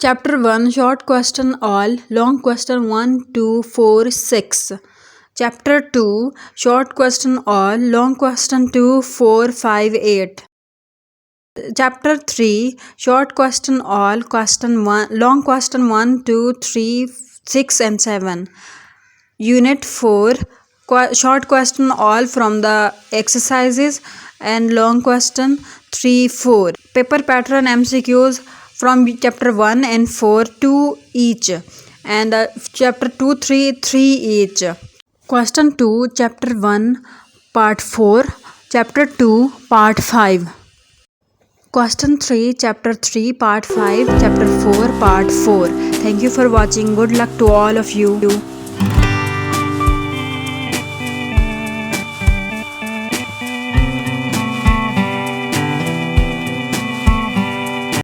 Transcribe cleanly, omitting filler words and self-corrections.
Chapter 1 Short question all, long question 1, 2, 4, 6. Chapter 2 Short question all, long question 2, 4, 5, 8. Chapter 3 Short question all, question 1, long question 1, 2, 3, 6 and 7. Unit 4 Short question all from the exercises and long question 3, 4. Paper pattern MCQs from chapter 1 and 4, 2 each, and chapter 2, 3, 3 each. Question 2 chapter 1 part 4, chapter 2 part 5. Question 3 chapter 3 part 5, chapter 4 part 4. Thank you for watching. Good luck to all of you.